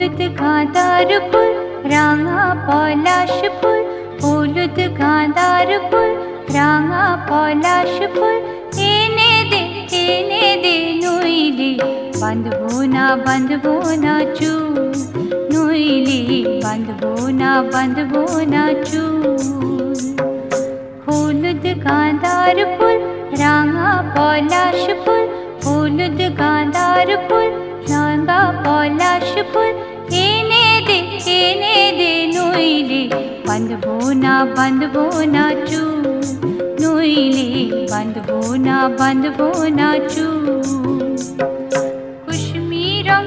হলুদ গাঁদার ফুল রাঙা পলাশ ফুল, হলুদ গাঁদার ফুল রাঙা পলাশ ফুল, এনে দে নইলে বাঁধবো না চুল, নইলে বাঁধবো না চুল। হলুদ গাঁদার ফুল রাঙা পলাশ ফুল, হলুদ গাঁদার ফুল রাঙা পলাশ ফুল, এনে দে নইলে বাঁধবো না চুল, নইলে বাঁধবো না চুল। কুসুমি রং